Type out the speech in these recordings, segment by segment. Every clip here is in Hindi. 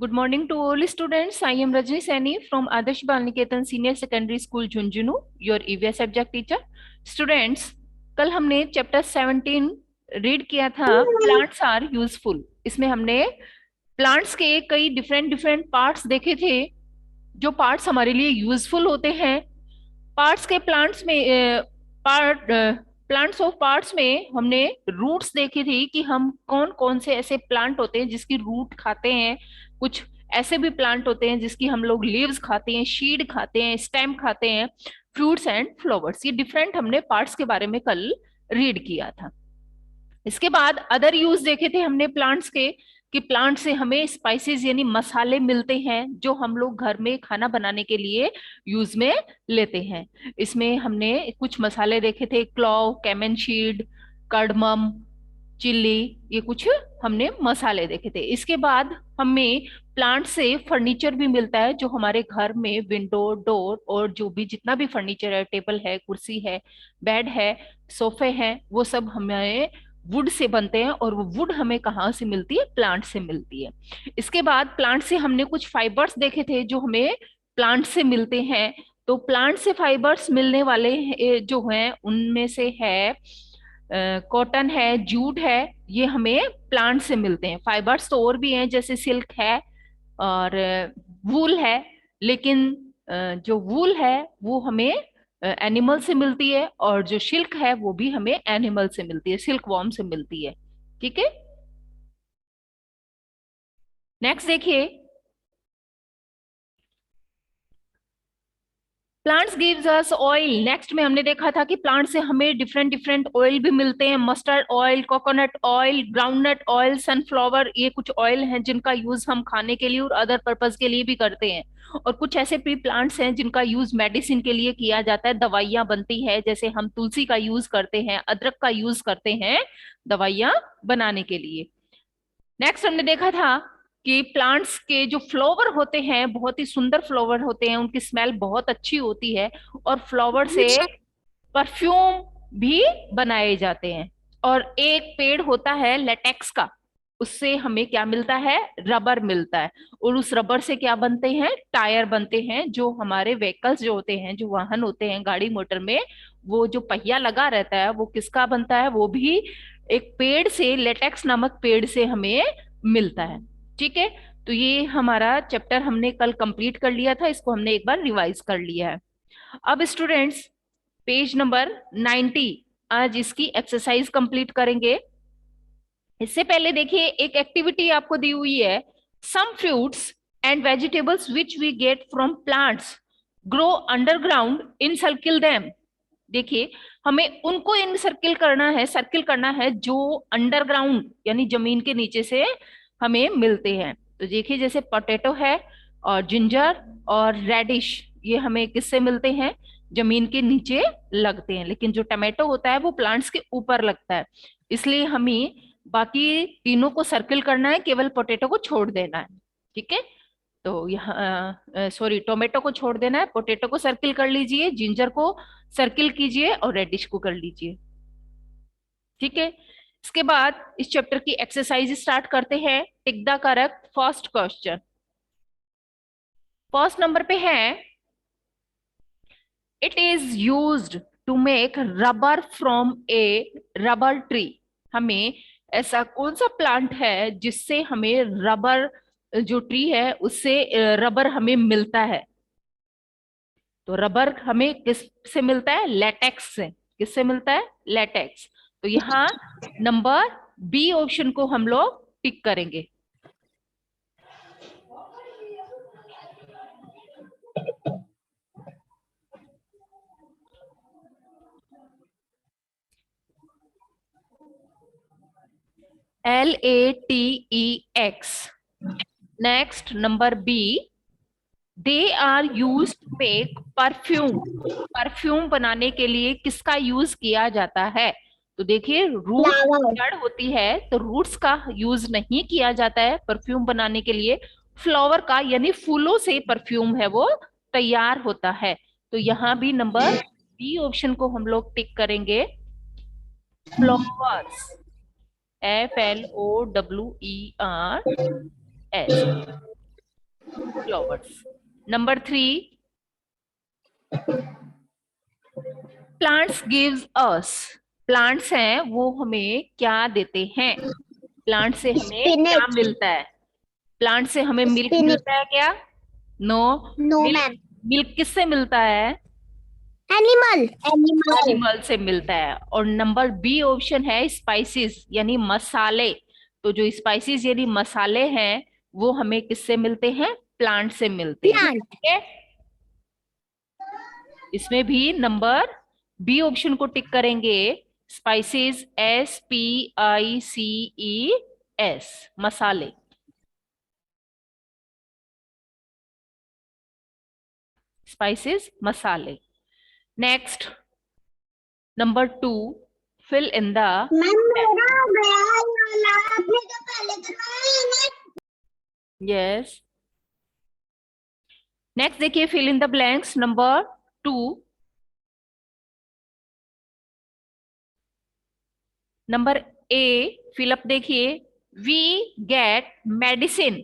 Good morning to all students. I am Rajni Saini from Adarsh Balniketan Senior Secondary School Jhunjhunu, your EVS subject teacher. Students, कल हमने चैप्टर 17 रीड किया था, प्लांट्स आर यूजफुल। इसमें हमने प्लांट्स के कई डिफरेंट पार्ट्स देखे थे, जो पार्ट्स हमारे लिए यूजफुल होते हैं। पार्ट्स के प्लांट्स में प्लांट्स ऑफ पार्ट्स में हमने रूट्स देखी थी कि हम कौन कौन से ऐसे प्लांट होते हैं जिसकी रूट खाते हैं। कुछ ऐसे भी प्लांट होते हैं जिसकी हम लोग लीव्स खाते हैं, शीड खाते हैं, स्टेम खाते हैं, फ्रूट्स एंड फ्लावर्स। ये डिफरेंट हमने पार्ट्स के बारे में कल रीड किया था। इसके बाद अदर यूज देखे थे हमने प्लांट्स के, कि प्लांट से हमें स्पाइसेस यानी मसाले मिलते हैं जो हम लोग घर में खाना बनाने के लिए यूज में लेते हैं। इसमें हमने कुछ मसाले देखे थे, clove, cumin seed, cardamom, chilli, ये कुछ हमने मसाले देखे थे। इसके बाद हमें प्लांट से फर्नीचर भी मिलता है, जो हमारे घर में विंडो, डोर और जो भी जितना भी फर्नीचर है, टेबल है, कुर्सी है, बेड है, सोफे हैं, वो सब हमें वुड से बनते हैं। और वो वुड हमें कहाँ से मिलती है? प्लांट से मिलती है। इसके बाद प्लांट से हमने कुछ फाइबर्स देखे थे जो हमें प्लांट से मिलते हैं। तो प्लांट से फाइबर्स मिलने वाले जो हैं उनमें से है कॉटन है, जूट है, ये हमें प्लांट से मिलते हैं। फाइबर्स तो और भी हैं, जैसे सिल्क है और वूल है, लेकिन जो वूल है वो हमें एनिमल से मिलती है, और जो सिल्क है वो भी हमें एनिमल से मिलती है, सिल्क वॉर्म से मिलती है। ठीक है, नेक्स्ट देखिए, प्लांट्स गिव्स अस ऑयल। नेक्स्ट में हमने देखा था कि प्लांट से हमें डिफरेंट ऑयल भी मिलते हैं, mustard oil, coconut oil, groundnut oil, sunflower, ये कुछ ऑयल हैं जिनका यूज हम खाने के लिए और अदर पर्पज के लिए भी करते हैं। और कुछ ऐसे भी प्लांट्स हैं जिनका यूज मेडिसिन के लिए किया जाता है, दवाइयां बनती है, जैसे हम तुलसी का यूज करते हैं, अदरक का यूज करते हैं दवाइयां बनाने के लिए। नेक्स्ट हमने देखा था कि प्लांट्स के जो फ्लावर होते हैं बहुत ही सुंदर फ्लावर होते हैं, उनकी स्मेल बहुत अच्छी होती है, और फ्लावर से परफ्यूम भी बनाए जाते हैं। और एक पेड़ होता है लेटेक्स का, उससे हमें क्या मिलता है? रबर मिलता है। और उस रबर से क्या बनते हैं? टायर बनते हैं, जो हमारे व्हीकल्स जो होते हैं, जो वाहन होते हैं गाड़ी मोटर में, वो जो पहिया लगा रहता है वो किसका बनता है? वो भी एक पेड़ से, लेटेक्स नामक पेड़ से हमें मिलता है। ठीक है, तो ये हमारा चैप्टर हमने कल कंप्लीट कर लिया था, इसको हमने एक बार रिवाइज कर लिया है। अब स्टूडेंट्स, पेज नंबर 90, आज इसकी एक्सरसाइज कंप्लीट करेंगे। इससे पहले देखिए, एक एक्टिविटी आपको दी हुई है, some fruits and vegetables which we get from plants grow underground, in circle them. देखिए, हमें उनको इन सर्किल करना है जो अंडरग्राउंड यानी जमीन के नीचे से हमें मिलते हैं। तो देखिए, जैसे पोटैटो है और जिंजर और रेडिश, ये हमें किससे मिलते हैं? जमीन के नीचे लगते हैं। लेकिन जो टमाटो होता है वो प्लांट्स के ऊपर लगता है, इसलिए हमें बाकी तीनों को सर्किल करना है, केवल पोटैटो को छोड़ देना है। ठीक है, तो यहाँ सॉरी, टोमेटो को छोड़ देना है, पोटैटो को सर्किल कर लीजिए, जिंजर को सर्किल कीजिए और रेडिश को कर लीजिए। ठीक है, इसके बाद इस चैप्टर की एक्सरसाइज स्टार्ट करते हैं। Tick the correct first question. First number पे है, it is used to make rubber from a rubber tree. हमें ऐसा कौन सा प्लांट है जिससे हमें रबर, जो ट्री है उससे रबर हमें मिलता है? तो रबर हमें किस से मिलता है? लेटेक्स से। किससे मिलता है? लेटेक्स। तो यहाँ नंबर बी ऑप्शन को हम लोग टिक करेंगे। LATEX। Next number B, they are use to make perfume. Perfume बनाने के लिए किसका यूज किया जाता है? तो देखिए, रूट जड़ होती है तो रूट्स का यूज नहीं किया जाता है परफ्यूम बनाने के लिए, फ्लावर का यानी फूलों से परफ्यूम है वो तैयार होता है। तो यहाँ भी नंबर बी ऑप्शन को हम लोग टिक करेंगे, flowers, FLOWERS। Flowers. Number 3, plants gives us, plants हैं वो हमें क्या देते हैं? प्लांट से हमें क्या स्पिनच। मिलता है? प्लांट से हमें मिल्क स्पिनच। मिलता है क्या? No. No milk, ma'am. Milk किससे मिलता है? एनिमल। एनिमल। एनिमल से मिलता है। और नंबर बी ऑप्शन है स्पाइसेस यानी मसाले। तो जो स्पाइसेस यानी मसाले हैं वो हमें किससे मिलते हैं? प्लांट से मिलते हैं। प्लांट। ठीक है, इसमें भी नंबर बी ऑप्शन को टिक करेंगे। स्पाइसेस, SPICES, मसाले, स्पाइसेस मसाले। Next, number 2, fill in the, ma'am मेरा हो गया ये वाला, आपने तो पहले करवाया है ना। यस, नेक्स्ट देखिए fill in the blanks number 2। Number A, fill up देखिए, we get medicine,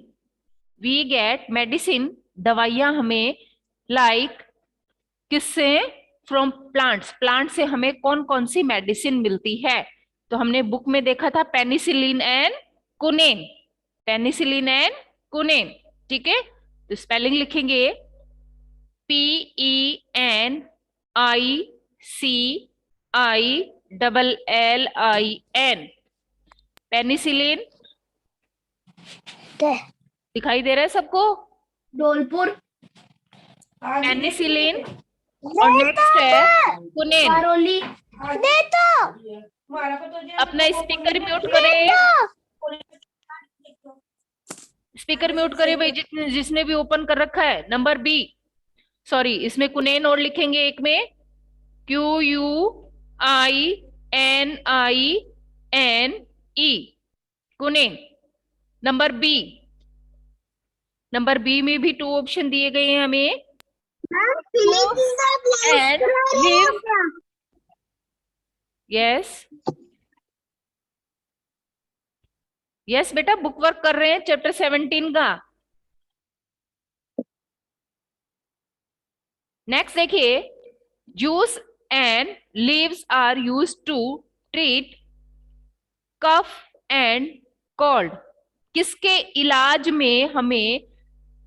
we get medicine, दवाइयां हमें, लाइक किससे? फ्रॉम प्लांट्स, प्लांट से हमें कौन कौन सी मेडिसिन मिलती है? तो हमने बुक में देखा था penicillin and कुनेन, penicillin and quinine. ठीक है, तो स्पेलिंग लिखेंगे PENICILLIN, पेनिसिलिन। दिखाई दे रहा है सबको? डोलपुर। पेनिसिलिन। और दे तो नेक्स्ट है दे। कुनेन। करौली। दे तो। अपना स्पीकर म्यूट दे करें, तो। स्पीकर म्यूट करें भाई, जिसने जिसने भी ओपन कर रखा है। नंबर बी, सॉरी इसमें कुनेन और लिखेंगे एक में, QUININE, कुनेन। नंबर बी, नंबर बी में भी 2 ऑप्शन दिए गए हैं हमें, ma'am filling in juice the blanks and वाला हो लीव। गया। यस, यस बेटा, बुक वर्क कर रहे हैं चैप्टर 17 का। नेक्स्ट देखिए, juice and leaves are used to treat cough and cold, किसके इलाज में हमें,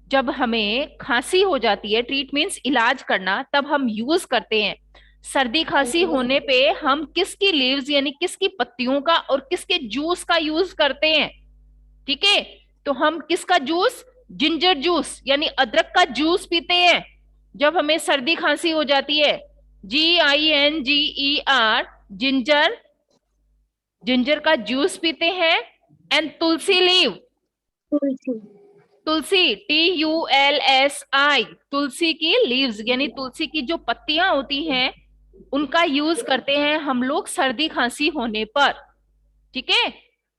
जब हमें खांसी हो जाती है, ट्रीट मीन्स इलाज करना, तब हम यूज करते हैं। सर्दी खांसी होने पे हम किसकी लीव्स यानी किसकी पत्तियों का और किसके जूस का यूज करते हैं? ठीक है, तो हम किसका जूस? जिंजर जूस यानी अदरक का जूस पीते हैं जब हमें सर्दी खांसी हो जाती है। GINGER, जिंजर, जिंजर का जूस पीते हैं। And Tulsi leave, Tulsi. Tulsi, TULSI, तुलसी की लीव्स यानी तुलसी की जो पत्तियां होती हैं उनका यूज करते हैं हम लोग सर्दी खांसी होने पर। ठीक है,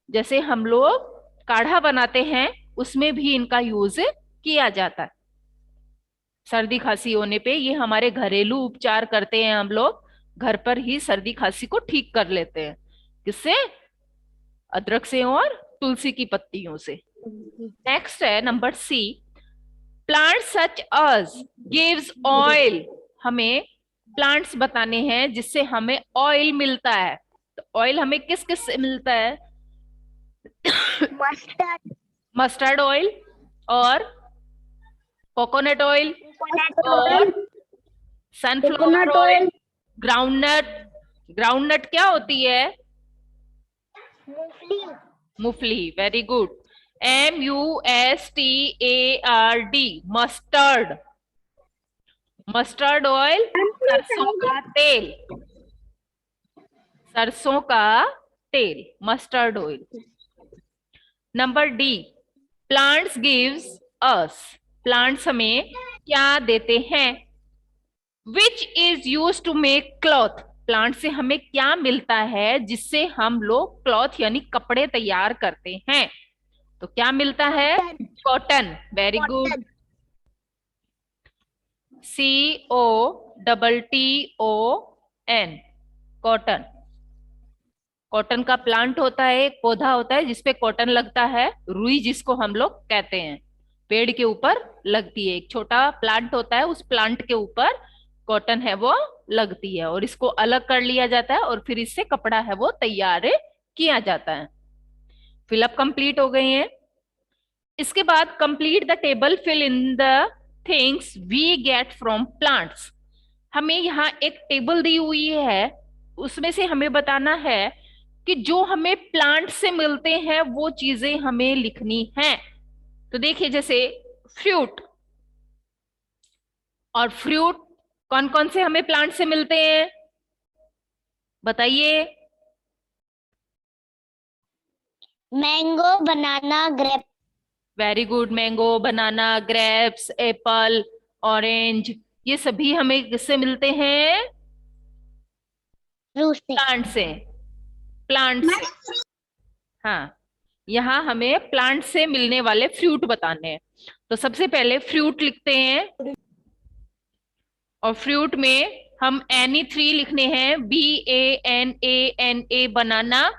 जैसे हम लोग काढ़ा बनाते हैं उसमें भी इनका यूज किया जाता है। सर्दी खांसी होने पे ये हमारे घरेलू उपचार करते हैं, हम लोग घर पर ही सर्दी खांसी को ठीक कर लेते हैं। किससे? अदरक से और तुलसी की पत्तियों से। नेक्स्ट है नंबर सी, प्लांट सच अस गिव्स ऑयल, हमें प्लांट्स बताने हैं जिससे हमें ऑयल मिलता है। तो ऑयल हमें किस किस से मिलता है? मस्टर्ड। मस्टर्ड ऑयल और कोकोनट ऑयल कोकोनट और oil. Sunflower coconut oil, oil. Groundnut. Groundnut क्या होती है? मूंगफली। मूंगफली, very good. MUSTARD, mustard, mustard oil, सरसों का तेल, सरसों का तेल, mustard oil. Number D, plants gives us, plants हमें क्या देते हैं? Which is use to make cloth, plant से हमें क्या मिलता है जिससे हम लोग क्लॉथ यानी कपड़े तैयार करते हैं? तो क्या मिलता है? Cotton. Cotton, very good. Cotton. COTTON, cotton. Cotton का प्लांट होता है, एक पौधा होता है जिसपे कॉटन लगता है, रुई जिसको हम लोग कहते हैं। पेड़ के ऊपर लगती है, एक छोटा प्लांट होता है, उस प्लांट के ऊपर कॉटन है वो लगती है, और इसको अलग कर लिया जाता है और फिर इससे कपड़ा है वो तैयार किया जाता है। फिलअप कंप्लीट हो गए हैं। इसके बाद complete the table, fill in the things we get from plants. हमें यहाँ एक टेबल दी हुई है, उसमें से हमें बताना है कि जो हमें प्लांट से मिलते हैं वो चीजें हमें लिखनी है। तो देखिए, जैसे फ्रूट, और फ्रूट कौन कौन से हमें प्लांट से मिलते हैं, बताइए। मैंगो, बनाना, ग्रेप। वेरी गुड, मैंगो, बनाना, ग्रेप्स, एप्पल, ऑरेंज, ये सभी हमें किससे मिलते हैं, फ्रूट से। प्लांट से, प्लांट से। हाँ, यहाँ हमें प्लांट से मिलने वाले फ्रूट बताने हैं। तो सबसे पहले फ्रूट लिखते हैं, और फ्रूट में हम एनी थ्री लिखने हैं, BANANA बनाना,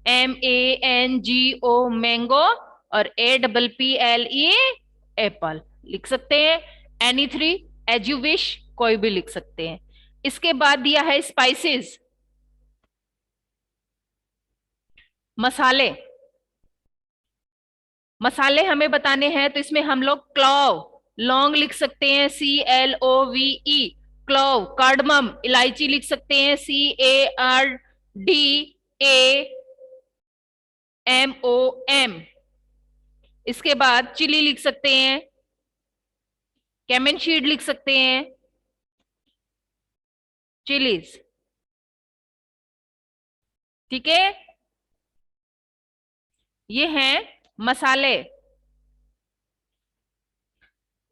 MANGO मैंगो, और APPLE एप्पल लिख सकते हैं। Any three, as you wish, कोई भी लिख सकते हैं। इसके बाद दिया है स्पाइसेस, मसाले। मसाले हमें बताने हैं, तो इसमें हम लोग क्लोव, लौंग लिख सकते हैं, CLOVE, क्लोव। कार्डमम, इलायची लिख सकते हैं, CARDAMOM। इसके बाद चिली लिख सकते हैं, कैमन सीड लिख सकते हैं, चिलीज। ठीक है, ये हैं मसाले।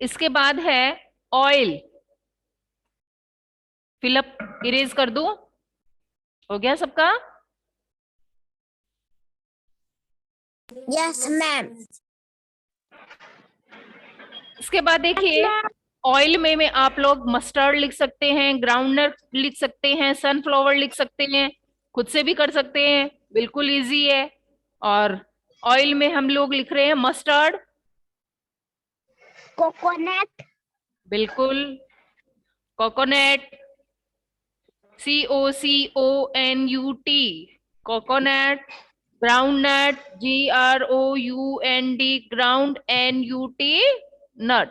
इसके बाद है ऑयल। फिलअप इरेज कर दूं, हो गया सबका। Yes ma'am. इसके बाद देखिए, ऑयल में आप लोग मस्टर्ड लिख सकते हैं, ग्राउंडनट लिख सकते हैं, सनफ्लावर लिख सकते हैं, खुद से भी कर सकते हैं, बिल्कुल इजी है। और ऑयल में हम लोग लिख रहे हैं मस्टर्ड, कोकोनट। बिल्कुल, coconut, COCONUT, coconut. Groundnut, GROUND, ground, NUT, नट।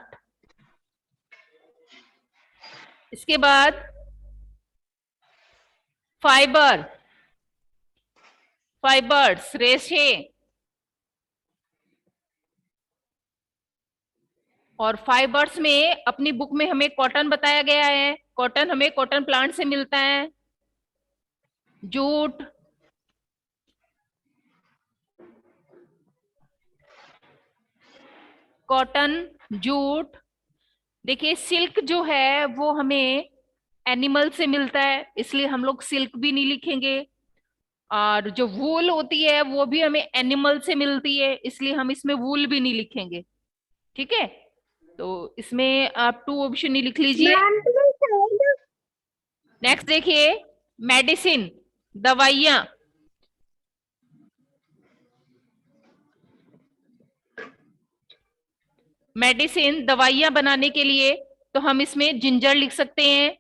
इसके बाद फाइबर, फाइबर्स, रेशे। और फाइबर्स में अपनी बुक में हमें कॉटन बताया गया है, कॉटन हमें कॉटन प्लांट से मिलता है। Jute, cotton, jute. देखिए, सिल्क जो है वो हमें एनिमल से मिलता है, इसलिए हम लोग सिल्क भी नहीं लिखेंगे। और जो वूल होती है वो भी हमें एनिमल से मिलती है, इसलिए हम इसमें वूल भी नहीं लिखेंगे। ठीक है, तो इसमें आप 2 ऑप्शन ही लिख लीजिए। नेक्स्ट देखिए, मेडिसिन, दवाइयां। मेडिसिन, दवाइयां बनाने के लिए तो हम इसमें जिंजर लिख सकते हैं,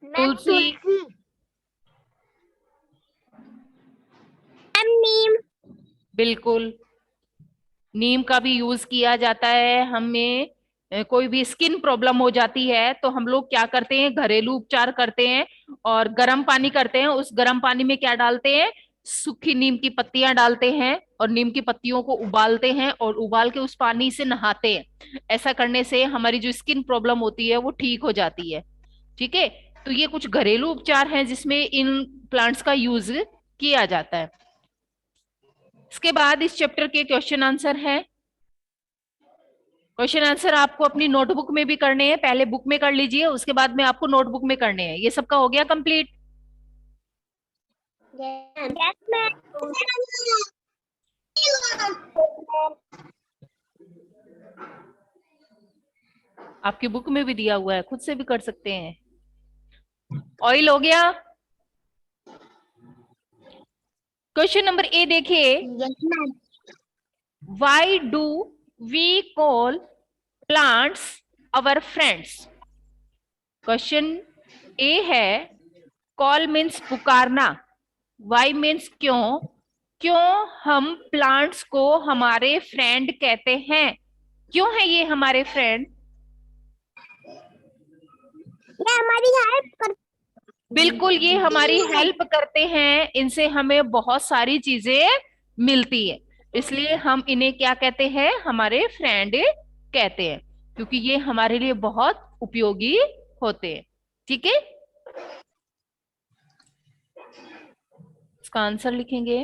तुलसी, नीम। बिल्कुल, नीम का भी यूज किया जाता है। हमें कोई भी स्किन प्रॉब्लम हो जाती है तो हम लोग क्या करते हैं, घरेलू उपचार करते हैं, और गर्म पानी करते हैं। उस गर्म पानी में क्या डालते हैं, सूखी नीम की पत्तियां डालते हैं, और नीम की पत्तियों को उबालते हैं, और उबाल के उस पानी से नहाते हैं। ऐसा करने से हमारी जो स्किन प्रॉब्लम होती है वो ठीक हो जाती है। ठीक है, तो ये कुछ घरेलू उपचार हैं जिसमें इन प्लांट्स का यूज किया जाता है। इसके बाद इस चैप्टर के क्वेश्चन आंसर हैं। क्वेश्चन आंसर आपको अपनी नोटबुक में भी करने हैं, पहले बुक में कर लीजिए, उसके बाद में आपको नोटबुक में करने हैं। ये सबका हो गया कंप्लीट। आपकी बुक में भी दिया हुआ है, खुद से भी कर सकते हैं। ऑयल हो गया। क्वेश्चन नंबर ए देखिए, why do we call plants our friends. Question A है कॉल मीन्स पुकारना, वाई मीन्स क्यों, क्यों हम प्लांट्स को हमारे फ्रेंड कहते हैं, क्यों है ये हमारे फ्रेंड? ये हमारी हेल्प कर। बिल्कुल, ये हमारी हेल्प करते हैं, इनसे हमें बहुत सारी चीजें मिलती है, इसलिए हम इन्हें क्या कहते हैं, हमारे फ्रेंड कहते हैं, क्योंकि ये हमारे लिए बहुत उपयोगी होते हैं। ठीक है, इसका आंसर लिखेंगे।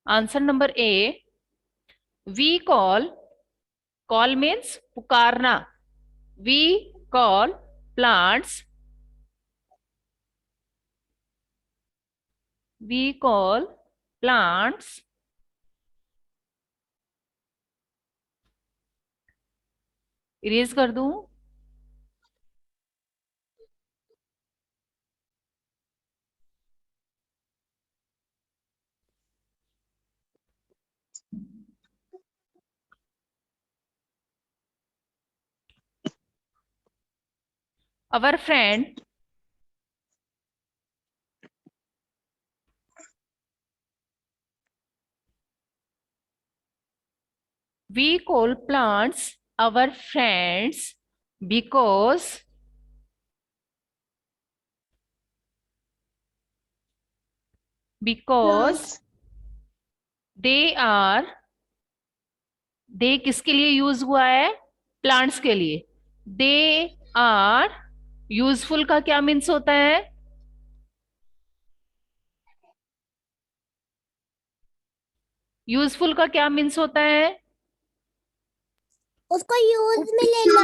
Answer number A, we call, call means पुकारना, we call plants, we call plants erase कर दूं? Our friend we call plants our friends because they are, they किसके लिए यूज हुआ है, प्लांट्स के लिए, दे आर यूजफुल का क्या मीन्स होता है, यूजफुल का क्या मीन्स होता है? उसको यूज में लेना।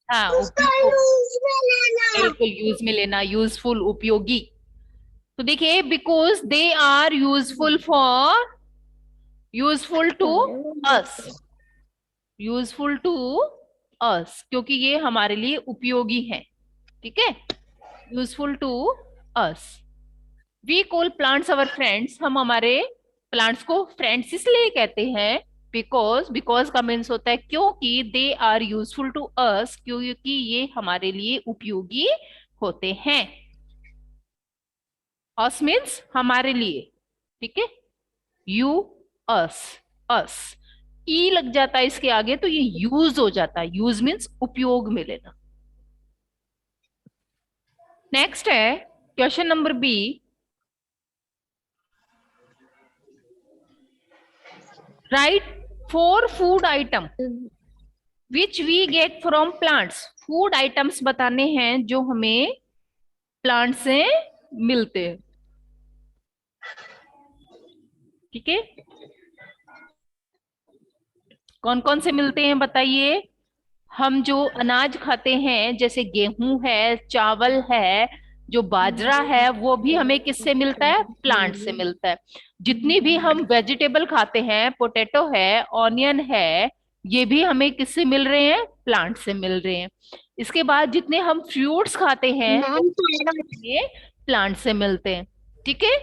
हाँ, उसका यूज में लेना। बिल्कुल यूज में लेना, यूजफुल, उपयोगी। तो देखिए, because they are useful for, useful to us, useful to us, क्योंकि ये हमारे लिए उपयोगी है। ठीक है, useful to us. We call plants our friends, हम हमारे प्लांट्स को फ्रेंड्स इसलिए कहते हैं बिकॉज, बिकॉज का मीन्स होता है क्योंकि, they are useful to us, क्योंकि ये हमारे लिए उपयोगी होते हैं। अस मीन्स हमारे लिए, ठीक है, यू, अस, अस, ई लग जाता है इसके आगे तो ये यूज हो जाता है, यूज मीन्स उपयोग में लेना। नेक्स्ट है question number B, right 4 food item which we get from plants. Food items बताने हैं जो हमें प्लांट से मिलते हैं। ठीक है, कौन कौन से मिलते हैं बताइए। हम जो अनाज खाते हैं जैसे गेहूं है, चावल है, जो बाजरा है, वो भी हमें किससे मिलता है, प्लांट से मिलता है। जितनी भी हम वेजिटेबल खाते हैं, पोटैटो है, ऑनियन है, ये भी हमें किससे मिल रहे हैं, प्लांट से मिल रहे हैं। इसके बाद जितने हम फ्रूट्स खाते हैं ये प्लांट से मिलते हैं। ठीक है,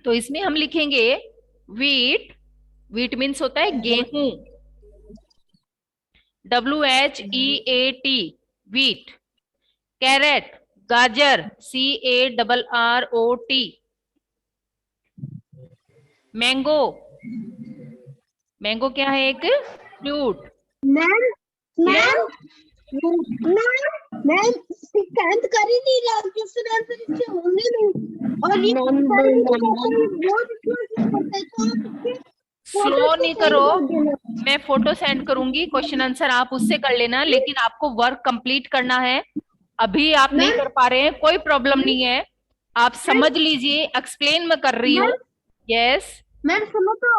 तो इसमें हम लिखेंगे वीट, वीट मीन्स होता है गेहूं, WHEAT, वीट। कैरेट, गाजर, CARROT। मैंगो, मैंगो क्या है, एक fruit. Ma'am ma'am ma'am scan कर ही नहीं रहा, क्वेश्चन आंसर इससे होंगे नहीं, और ये बहुत स्लो नहीं करो, मैं फोटो सेंड करूंगी, क्वेश्चन आंसर आप उससे कर लेना, लेकिन आपको वर्क कंप्लीट करना है। अभी आप नहीं कर पा रहे हैं, कोई प्रॉब्लम नहीं है, आप समझ लीजिए, एक्सप्लेन मैं कर रही हूँ। यस मैम सुनो तो,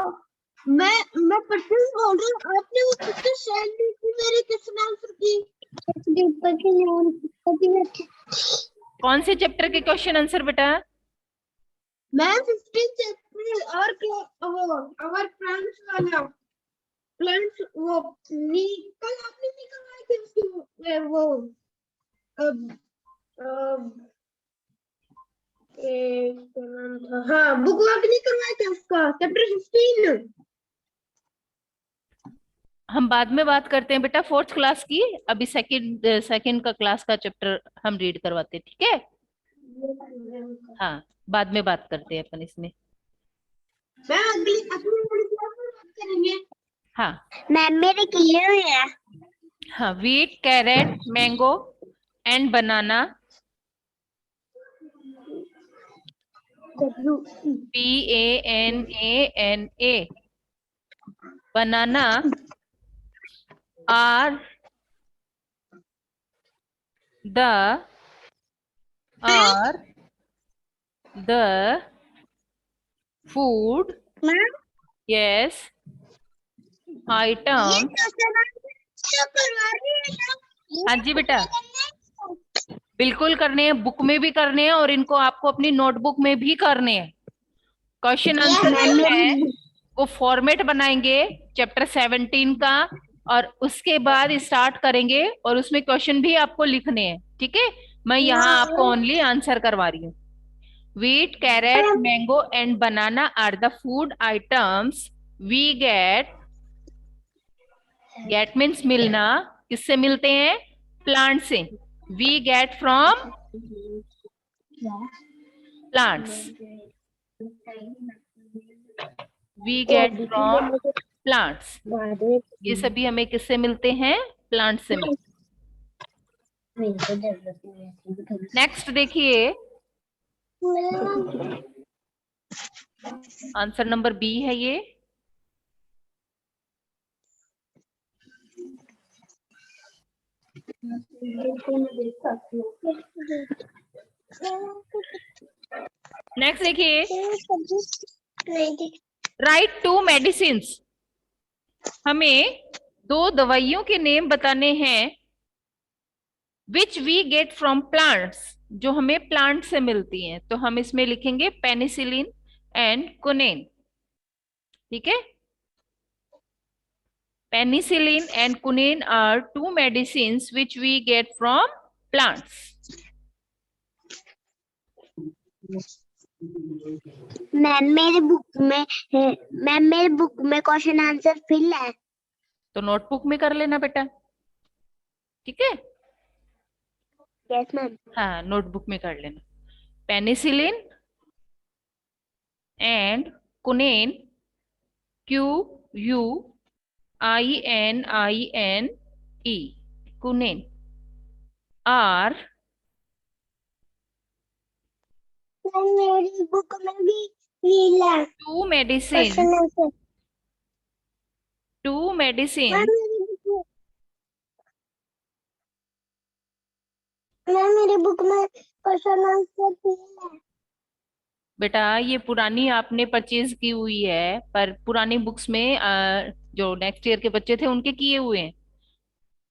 मैं परचेज बोल रही हूँ, आपने वो पिक्चर शेयर की थी मेरे क्वेश्चन आंसर की। कौन से चैप्टर के क्वेश्चन आंसर बेटा? मैम 15 चैप्टर और वो अवर प्लांट्स वाला, प्लांट्स वो कल आपने निकलवाए थे उसकी वो अब अब एक क्या नाम था, हाँ बुक वर्क नहीं करवाया क्या उसका, चैप्टर 15। हम बाद में बात करते हैं बेटा फोर्थ क्लास की, अभी सेकंड सेकंड का क्लास का चैप्टर हम रीड करवाते हैं, ठीक है। हाँ, बाद में बात करते हैं अपन इसमें। मैम अगली अपनी वाली क्लास में बात करेंगे। हाँ मैम मेरे किए हुए हैं। हाँ, wheat, carrot, mango and banana, BANANA, banana are the food, ma'am yes, ये item। क्वेश्चन आंसर करवा रही है ना, हाँ ये जी बुक बेटा, में करना है। बिल्कुल करने हैं, बुक में भी करने हैं और इनको आपको अपनी नोटबुक में भी करने हैं। क्वेश्चन यस आंसर मैम जो मेरी है वो फॉर्मेट बनाएंगे चैप्टर 17 का, और उसके बाद स्टार्ट करेंगे और उसमें क्वेश्चन भी आपको लिखने हैं, ठीक है। मैं यहाँ आपको ओनली आंसर करवा रही हूँ। Wheat, carrot, mango and banana are the food items we get means मिलना, किससे मिलते हैं? प्लांट से। We get from plants, we get from plants। ये सभी हमें किससे मिलते हैं? प्लांट से मिलते हैं। नेक्स्ट देखिए, आंसर नंबर बी है ये। नेक्स्ट देखिए, राइट टू मेडिसिन, हमें दो दवाइयों के नेम बताने हैं which we get from plants, जो हमें प्लांट से मिलती हैं। तो हम इसमें लिखेंगे पेनिसिलिन एंड कुनेन, ठीक है। Penicillin and quinine are two medicine which we get from plants. Ma'am मेरे बुक में है, मैम मेरे बुक में क्वेश्चन आंसर फिल है। तो नोटबुक में कर लेना बेटा, ठीक है। Yes ma'am. हाँ, नोटबुक में कर लेना। Penicillin and quinine, QUININE, quinine are ma'am मेरी बुक में भी फिल है two medicine, question answer. Two medicine ma'am मेरी बुक में क्वेश्चन आंसर फिल है। बेटा ये पुरानी आपने परचेज की हुई है, पर पुरानी बुक्स में जो नेक्स्ट ईयर के बच्चे थे उनके किए हुए हैं,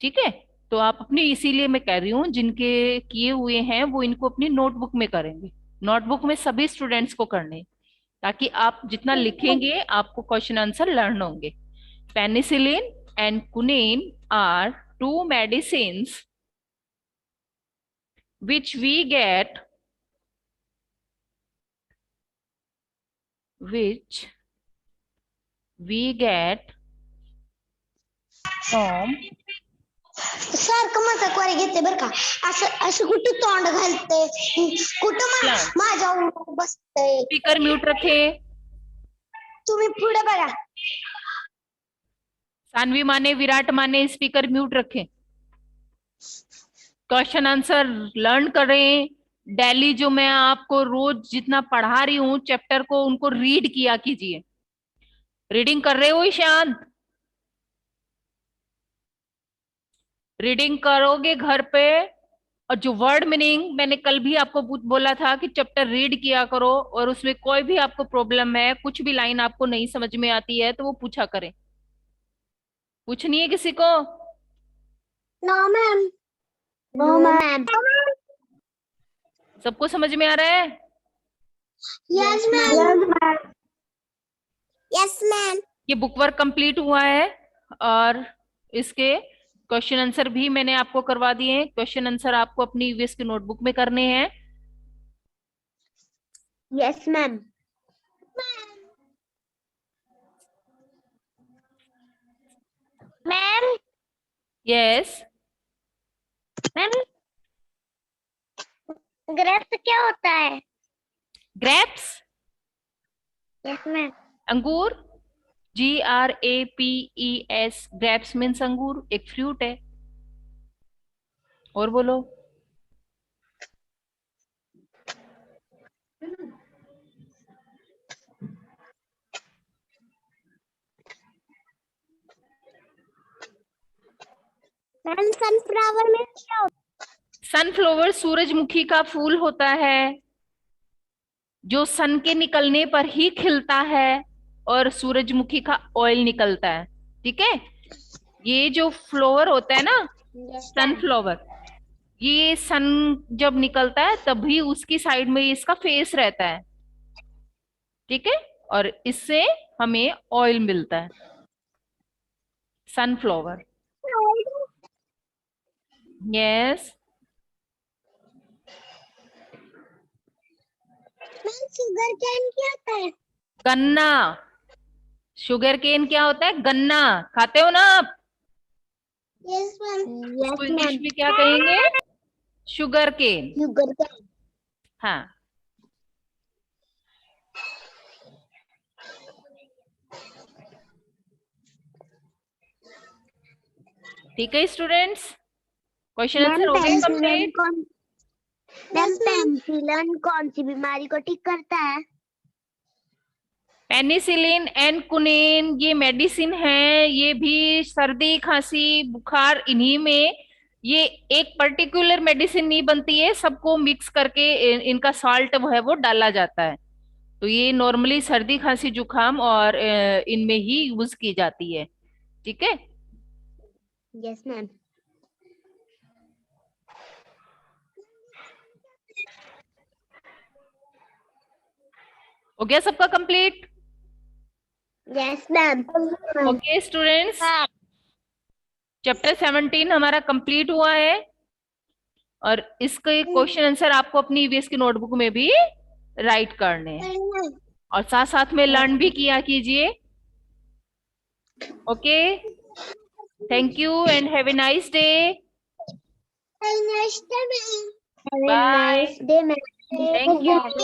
ठीक है। तो आप अपनी, इसीलिए मैं कह रही हूँ जिनके किए हुए हैं वो इनको अपनी नोटबुक में करेंगे। नोटबुक में सभी स्टूडेंट्स को करने हैं, ताकि आप जितना लिखेंगे आपको क्वेश्चन आंसर लर्न होंगे। Penicillin and quinine are two medicines which we get which we get from सारखं माझा क्वारी घेते बर का, असं असं कुठं तोंड घालते, कुठं plant। माझ्या बसते। स्पीकर म्यूट रखें। तुम्ही पुढे बघा। सानवी माने, विराट माने स्पीकर म्यूट रखें। क्वेश्चन आंसर लर्न करें। डेली जो मैं आपको रोज जितना पढ़ा रही हूँ चैप्टर को, उनको रीड किया कीजिए। रीडिंग कर रहे हो ईशांत? रीडिंग करोगे घर पे। और जो वर्ड मीनिंग मैंने कल भी आपको बोला था कि चैप्टर रीड किया करो, और उसमें कोई भी आपको प्रॉब्लम है, कुछ भी लाइन आपको नहीं समझ में आती है तो वो पूछा करें। पूछनी है किसी को? No ma'am. No ma'am. सबको समझ में आ रहा है? Yes ma'am. Yes ma'am. ये बुक वर्क कंप्लीट हुआ है, और इसके क्वेश्चन आंसर भी मैंने आपको करवा दिए हैं। क्वेश्चन आंसर आपको अपनी ईवीएस की नोटबुक में करने हैं। Yes ma'am. Ma'am yes ma'am grapes क्या होता है? Grapes yes ma'am. अंगूर, GRAPES, ग्रेप्स मीन्स अंगूर, एक फ्रूट है। और बोलो। मैम सनफ्लावर में क्या होता सनफ्लावर सूरजमुखी का फूल होता है, जो सन के निकलने पर ही खिलता है, और सूरजमुखी का ऑयल निकलता है। ठीक है, ये जो फ्लावर होता है ना, है? Yes ma'am. सनफ्लावर, ये सन जब निकलता है तभी उसकी साइड में इसका फेस रहता है। ठीक है, और इससे हमें ऑयल मिलता है, sunflower. Yes. Ma'am sugar cane क्या होता है? गन्ना। शुगर केन क्या होता है? गन्ना। खाते हो ना आप? Yes ma'am. उसको यस इंग्लिश मैम। में क्या कहेंगे? Sugar cane. Sugar cane. हाँ, ठीक है स्टूडेंट्स, क्वेश्चन मैम आंसर हो गए पेनिसिलिन कंप्लीट। कौन मैम पेनिसिलिन कौन सी बीमारी को ठीक करता है? पेनिसिलिन एंड कुनिन ये मेडिसिन है, ये भी सर्दी खांसी बुखार इन्हीं में, ये एक पर्टिकुलर मेडिसिन नहीं बनती है, सबको मिक्स करके इनका साल्ट वो है वो डाला जाता है। तो ये नॉर्मली सर्दी खांसी जुकाम और इनमें ही यूज की जाती है। ठीक है, यस मैम। हो गया सबका complete? Yes ma'am. Okay students, chapter 17 हमारा कंप्लीट हुआ है, और इसके क्वेश्चन आंसर आपको अपनी ईवीएस की नोटबुक में भी राइट करने हैं, और साथ साथ में लर्न भी किया कीजिए। Okay, thank you and have a nice day. Have a nice day, ma'am. Have a bye, nice day, ma'am. Thank you.